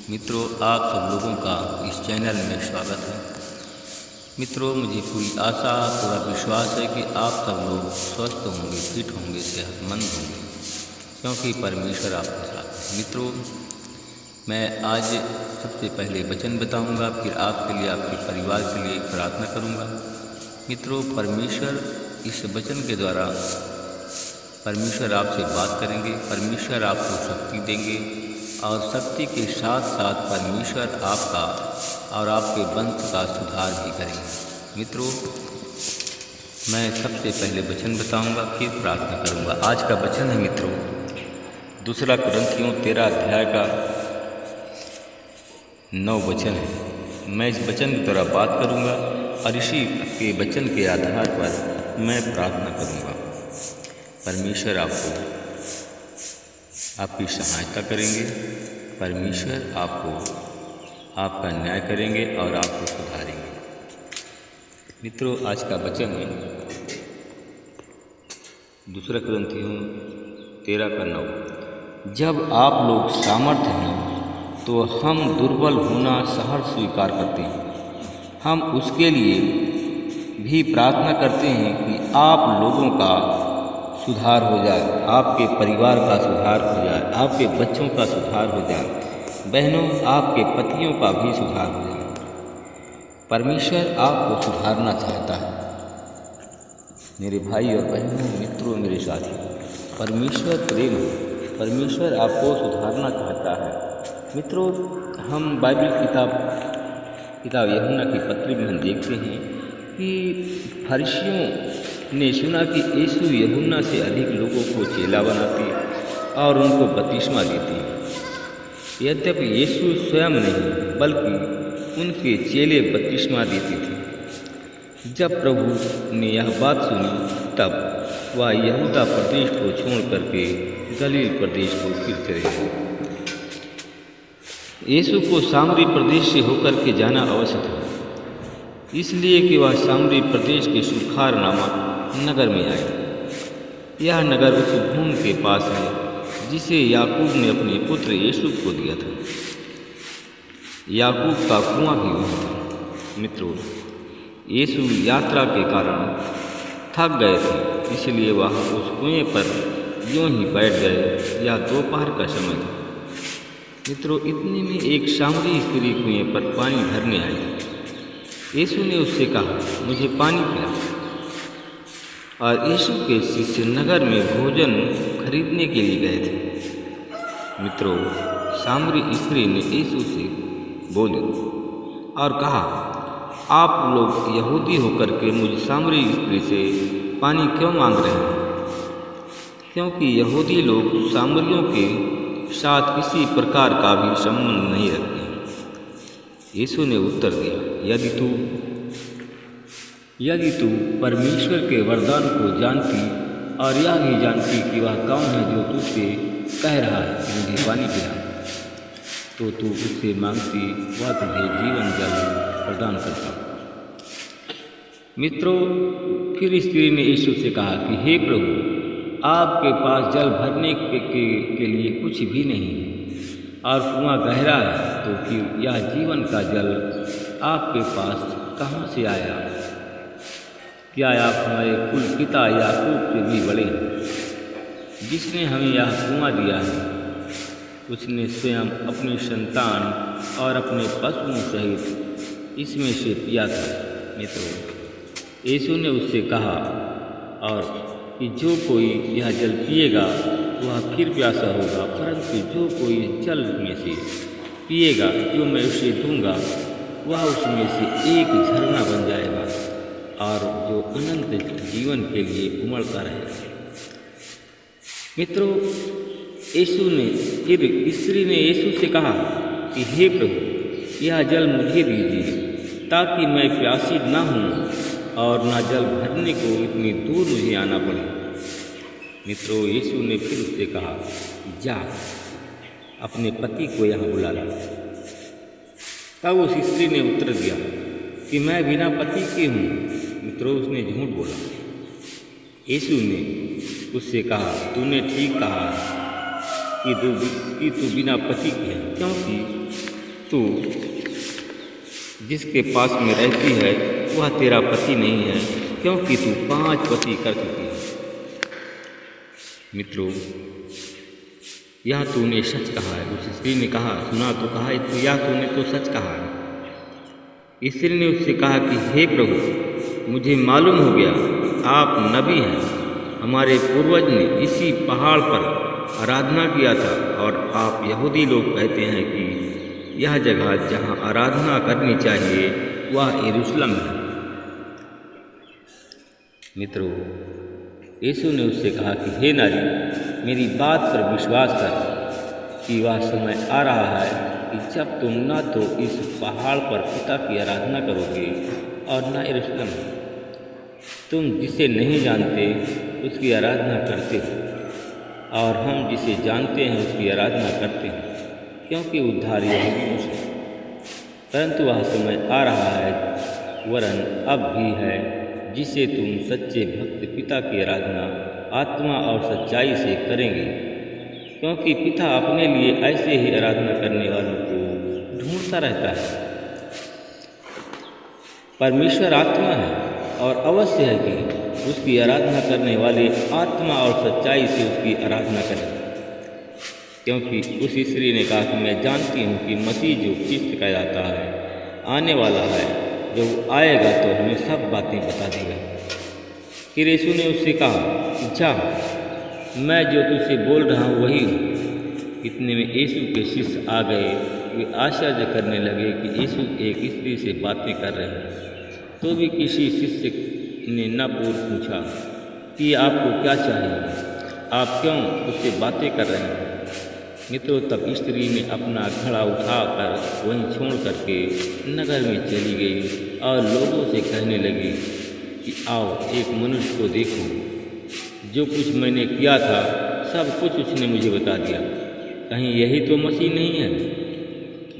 मित्रों, आप सब लोगों का इस चैनल में स्वागत है। मित्रों, मुझे पूरी आशा पूरा विश्वास है कि आप सब लोग स्वस्थ होंगे, फिट होंगे, सेहतमंद होंगे, क्योंकि परमेश्वर आपके साथ है। मित्रों, मैं आज सबसे पहले वचन बताऊंगा, फिर आपके लिए, आपके परिवार के लिए प्रार्थना करूंगा। मित्रों, परमेश्वर इस वचन के द्वारा परमेश्वर आपसे बात करेंगे, परमेश्वर आपको शक्ति देंगे और शक्ति के साथ साथ परमेश्वर आपका और आपके वंश का सुधार भी करेंगे। मित्रों, मैं सबसे पहले वचन बताऊंगा, फिर प्रार्थना करूंगा। आज का वचन है मित्रों, दूसरा कुरिन्थियों 13 अध्याय का 9 वचन है। मैं इस वचन के द्वारा बात करूंगा और इसी के वचन के आधार पर मैं प्रार्थना करूंगा। परमेश्वर आपको आपकी सहायता करेंगे, परमेश्वर आपको आपका न्याय करेंगे और आपको सुधारेंगे। मित्रों, आज का वचन है दूसरा कुरिन्थियों 13 का 9। जब आप लोग सामर्थ्य हैं तो हम दुर्बल होना सहर्ष स्वीकार करते हैं। हम उसके लिए भी प्रार्थना करते हैं कि आप लोगों का सुधार हो जाए, आपके परिवार का सुधार हो जाए, आपके बच्चों का सुधार हो जाए, बहनों आपके पतियों का भी सुधार हो जाए। परमेश्वर आपको सुधारना चाहता है। मेरे भाई और बहनों, मित्रों, मेरे साथी, परमेश्वर प्रेम है, परमेश्वर आपको सुधारना चाहता है। मित्रों, हम बाइबल किताब यूहन्ना की पत्री में हम देखते हैं कि फरीसियों ने सुना कि यीशु यूहन्ना से अधिक लोगों को चेला बनाते और उनको बपतिस्मा देते। यद्यपि यीशु स्वयं नहीं बल्कि उनके चेले बपतिस्मा देते थे। जब प्रभु ने यह बात सुनी तब वह यहूदा प्रदेश को छोड़ करके गलील प्रदेश को फिर चले गए। यीशु को सामरी प्रदेश से होकर के जाना आवश्यक था, इसलिए कि वह सामरी प्रदेश के सुखार नामक नगर में आए। यह नगर उस भूमि के पास है जिसे याकूब ने अपने पुत्र यूसुफ को दिया था। याकूब का कुआं भी वहाँ था। मित्रों, यीशु यात्रा के कारण थक गए थे, इसलिए वह उस कुएं पर यूं ही बैठ गए। यह दोपहर का समय था। मित्रों, इतने में एक सामरी स्त्री कुएं पर पानी भरने आई। यीशु ने उससे कहा, मुझे पानी पिला। और यीशु के शिष्य नगर में भोजन खरीदने के लिए गए थे। मित्रों, सामरी स्त्री ने यीशु से बोली और कहा, आप लोग यहूदी होकर के मुझ सामरी स्त्री से पानी क्यों मांग रहे हैं? क्योंकि यहूदी लोग सामरियों के साथ किसी प्रकार का भी संबंध नहीं रखते। यीशु ने उत्तर दिया, यदि तू परमेश्वर के वरदान को जानती और यह भी जानती कि वह कौन है जो तुझसे कह रहा है कि मुझे पानी पिला, तो तू उससे मांगती, वह तुझे जीवन जल प्रदान करता। मित्रों, फिर स्त्री ने यीशु से कहा कि हे प्रभु, आपके पास जल भरने के लिए कुछ भी नहीं है और कुआं गहरा है, तो फिर यह जीवन का जल आपके पास कहाँ से आया? क्या आप हमारे कुल पिता याकूब से भी बड़े हैं, जिसने हमें यह कुआं दिया है? उसने स्वयं अपनी संतान और अपने पशुओं सहित इसमें से पिया था। मित्रों, यीशु ने उससे कहा और कि जो कोई यह जल पिएगा वह फिर प्यासा होगा, परंतु जो कोई जल में से पिएगा जो मैं उसे दूंगा वह उसमें से एक झरना बन जाएगा और जो अनंत जीवन के लिए उमड़ता रहेगा। मित्रों, फिर स्त्री ने यीशु से कहा कि हे प्रभु, यह जल मुझे दीजिए ताकि मैं प्यासी न हूँ और न जल भरने को इतनी दूर मुझे आना पड़े। मित्रों, यीशु ने फिर उससे कहा, जा अपने पति को यहाँ बुला ला। तब उस स्त्री ने उत्तर दिया कि मैं बिना पति के हूँ। मित्रों, उसने झूठ बोला। यीशु ने उससे कहा, तूने ठीक कहा कि तू बिना पति की है, क्योंकि तू जिसके पास में रहती है वह तेरा पति नहीं है, क्योंकि तू 5 पति कर चुकी है। मित्रों, यह तूने सच कहा है। उस स्त्री ने कहा, सुना तो कहा, तो यह तूने तो सच कहा है। स्त्री ने उससे कहा कि हे प्रभु, मुझे मालूम हो गया आप नबी हैं। हमारे पूर्वज ने इसी पहाड़ पर आराधना किया था, और आप यहूदी लोग कहते हैं कि यह जगह जहाँ आराधना करनी चाहिए वह यरूशलेम है। मित्रों, यीशु ने उससे कहा कि हे नारी, मेरी बात पर विश्वास कर कि वह समय आ रहा है कि जब तुम न तो इस पहाड़ पर पिता की आराधना करोगे और न यरूशलेम में। तुम जिसे नहीं जानते उसकी आराधना करते हो, और हम जिसे जानते हैं उसकी आराधना करते हैं, क्योंकि उद्धार यहूदियों से। परंतु वह समय आ रहा है, वरन अब भी है, जिसे तुम सच्चे भक्त पिता की आराधना आत्मा और सच्चाई से करेंगे, क्योंकि पिता अपने लिए ऐसे ही आराधना करने वालों को ढूंढता रहता है। परमेश्वर आत्मा है, और अवश्य है कि उसकी आराधना करने वाले आत्मा और सच्चाई से उसकी आराधना करें। क्योंकि उस स्त्री ने कहा कि मैं जानती हूँ कि मसीह जो ख्रिस्त कहलाता है आने वाला है, जब आएगा तो हमें सब बातें बता देगा। फिर यीशु ने उससे कहा, जा, मैं जो तुझसे बोल रहा हूँ वही हूँ। इतने में यीशु के शिष्य आ गए। वे आश्चर्य करने लगे कि यीशु एक स्त्री से बातें कर रहे हैं। तो भी किसी शिष्य ने न पूछा कि आपको क्या चाहिए, आप क्यों उससे बातें कर रहे हैं। मित्रों, तब स्त्री ने अपना घड़ा उठाकर वहीं छोड़ करके नगर में चली गई और लोगों से कहने लगी कि आओ, एक मनुष्य को देखो, जो कुछ मैंने किया था सब कुछ उसने मुझे बता दिया। कहीं यही तो मसीह नहीं है।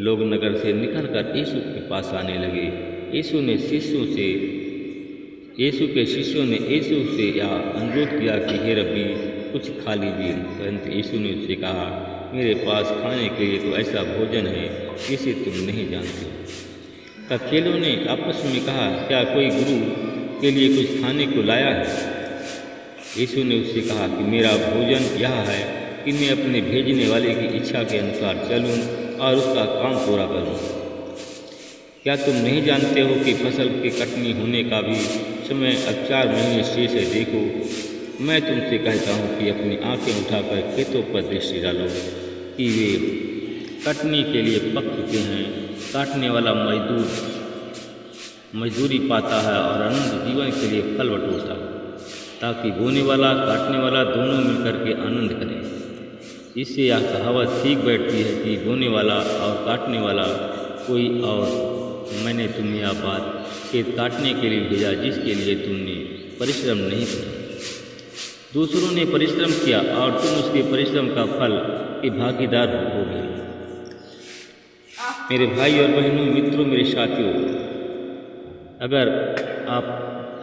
लोग नगर से निकलकर यीशु के पास आने लगे। यीशु के शिष्यों ने यीशु से यह अनुरोध किया कि हे रब्बी, कुछ खा लीजिए। परंतु यीशु ने उससे कहा, मेरे पास खाने के लिए तो ऐसा भोजन है जिसे तुम नहीं जानते। तब चेलों ने आपस में कहा, क्या कोई गुरु के लिए कुछ खाने को लाया है? यीशु ने उससे कहा कि मेरा भोजन यह है कि मैं अपने भेजने वाले की इच्छा के अनुसार चलूं और उसका काम पूरा करूं। क्या तुम नहीं जानते हो कि फसल की कटनी होने का भी समय अब 4 महीने शेष है? देखो, मैं तुमसे कहता हूँ कि अपनी आंखें उठाकर खेतों पर दृष्टि डालो कि वे कटनी के लिए पक चुके हैं। काटने वाला मजदूरी पाता है और अनंत जीवन के लिए फल बटोरता है, ताकि बोने वाला काटने वाला दोनों मिलकर के आनंद करें। इससे यह कहावत ठीक बैठती है कि बोने वाला और काटने वाला कोई और। मैंने तुम्हें यह बात खेत काटने के लिए भेजा जिसके लिए तुमने परिश्रम नहीं किया। दूसरों ने परिश्रम किया और तुम उसके परिश्रम का फल के भागीदार हो गए। मेरे भाई और बहनों, मित्रों, मेरे साथियों, अगर आप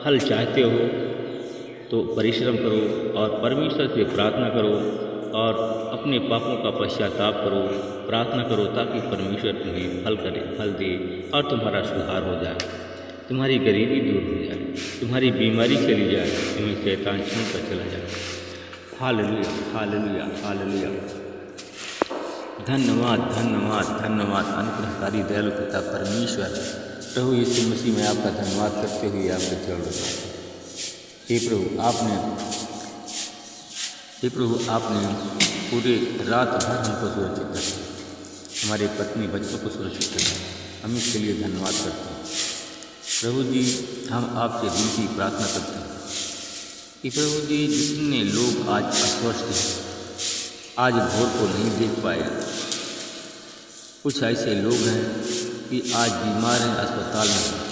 फल चाहते हो तो परिश्रम करो और परमेश्वर से प्रार्थना करो और अपने पापों का पश्चाताप करो, प्रार्थना करो, ताकि परमेश्वर तुम्हें फल दे और तुम्हारा सुधार हो जाए, तुम्हारी गरीबी दूर हो जाए, तुम्हारी बीमारी चली जाए, तुम्हें शैतान छोड़कर चला जाए। Hallelujah, hallelujah, hallelujah. धन्यवाद, धन्यवाद, धन्यवाद। अनुग्रहकारी दयालु पिता परमेश्वर प्रभु यीशु मसीह में आपका धन्यवाद करते हुए आपके चरण में हे प्रभु, आपने पूरे रात भर हमको सुरक्षित रखा, हमारे पत्नी बच्चों को सुरक्षित रखा। हम इसके लिए धन्यवाद करते हैं। प्रभु जी, हम आपसे विनती प्रार्थना करते हैं कि प्रभु जी, जितने लोग आज अस्वस्थ हैं, आज भोर को नहीं देख पाए, कुछ ऐसे लोग हैं कि आज बीमार हैं, अस्पताल में।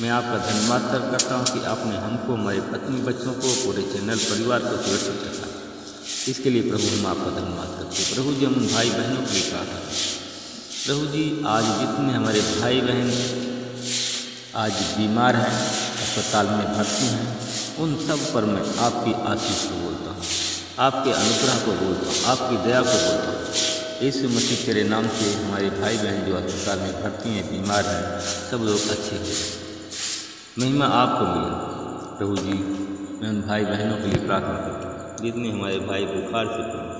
मैं आपका धन्यवाद करता हूँ कि आपने हमको, हमारे पत्नी बच्चों को, पूरे चैनल परिवार को सुरक्षित रखा। इसके लिए प्रभु हम आपका धन्यवाद करते हैं। प्रभु जी, हम उन भाई बहनों के लिए प्रार्थना करते हैं। प्रभु जी, आज जितने हमारे भाई बहन आज बीमार हैं, अस्पताल में भर्ती हैं, उन सब पर मैं आपकी आशीष को बोलता हूँ, आपके अनुग्रह को बोलता हूँ, आपकी दया को बोलता हूँ। यीशु मसीह तेरे नाम से हमारे भाई बहन जो अस्पताल में भर्ती हैं, बीमार हैं, सब लोग अच्छे हैं। महिमा आपको मिले प्रभु जी। मैं उन भाई बहनों के लिए प्रार्थना करता हूँ जितने हमारे भाई बुखार से पीड़ित,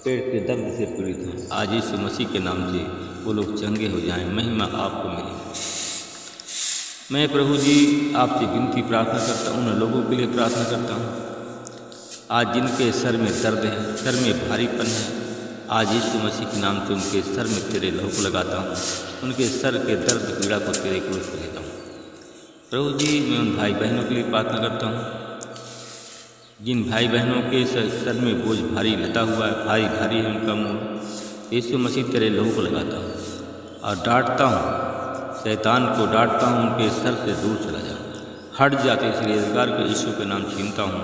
पेट के दर्द से पीड़ित हैं, आज यीशु मसीह के नाम से वो लोग चंगे हो जाएं। महिमा आपको मिले। मैं प्रभु जी आपसे विनती प्रार्थना करता हूँ, उन लोगों के लिए प्रार्थना करता हूँ आज जिनके सर में दर्द है, सर में भारीपन है, आज यीशु मसीह के नाम से उनके सर में तेरे लहू को लगाता हूँ, उनके सर के दर्द पीड़ा को तेरे क्रूस पर देता हूँ। प्रभु जी मैं उन भाई बहनों के लिए प्रार्थना करता हूँ जिन भाई बहनों के सर में बोझ भारी लदा हुआ है, भारी भारी है उनका मुँह, यीशु मसीह तेरे लहू को लगाता हूँ और डांटता हूँ, शैतान को डांटता हूँ, उनके सर से दूर चला जा, हट जाते इस रोजगार के यीशु के नाम छीनता हूँ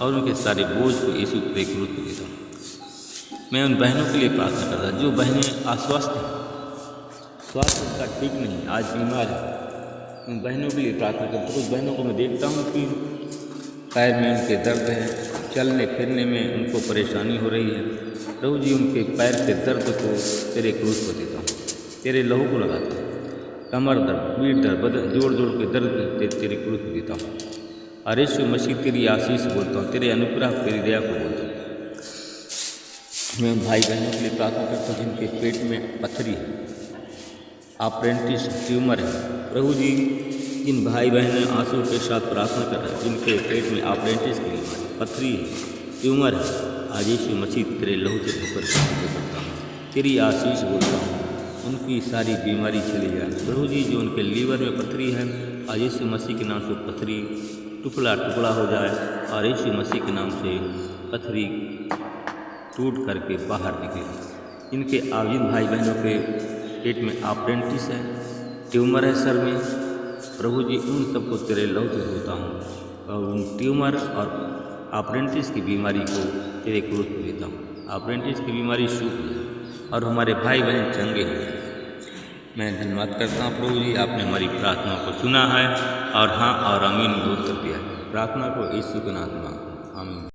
और उनके सारे बोझ को यीशु के क्रूस पर देता हूँ। मैं उन बहनों के लिए प्रार्थना करता हूँ जो बहनें अस्वस्थ हैं, स्वास्थ्य उनका ठीक नहीं, आज बीमार है, उन बहनों के लिए प्रार्थना करता हूँ। कुछ बहनों को मैं देखता हूँ कि पैर में उनके दर्द है, चलने फिरने में उनको परेशानी हो रही है। प्रभु जी उनके पैर के दर्द को तेरे क्रूस पर देता हूँ, तेरे लहू को लगाता हूँ, कमर दर्द, पीठ दर्द, बदन जोड़ जोड़ के दर्द तेरे क्रूस पर देता हूँ। और यीशु मसीह तेरी आशीष बोलता हूँ, तेरे अनुग्रह तेरी दया को बोलता हूँ। मैं उन भाई बहनों के लिए प्रार्थना करता हूँ जिनके पेट में पथरी है, अप्रेंटिस ट्यूमर है। प्रभु जी जिन भाई बहनें आंसू के साथ प्रार्थना कर रहे हैं, जिनके पेट में अप्रेंटिस की बीमारी, पथरी है, ट्यूमर है, आज यीशु मसीह तेरे लहू से धोकर करता हूँ, तेरी आशीष बोलता हूँ, उनकी सारी बीमारी चली जाए। प्रभु जी जो उनके लीवर में पथरी है, आज यीशु मसीह के नाम से पथरी टुकड़ा टुकड़ा हो जाए और यीशु मसीह के नाम से पथरी टूट करके बाहर निकले। इनके जिन भाई बहनों के पेट में अप्रेंटिस है, ट्यूमर है सर में, प्रभु जी उन सबको तेरे लहू से धोता हूँ और उन ट्यूमर और अप्रेंटिस की बीमारी को तेरे क्रूस पर देता हूँ। अप्रेंटिस की बीमारी सूख जाए और हमारे भाई बहन चंगे हो जाए। मैं धन्यवाद करता हूँ प्रभु जी, आपने हमारी प्रार्थना को सुना है और हाँ और आमीन में उत्तर दिया है। प्रार्थना को यीशु के नाम में आमीन।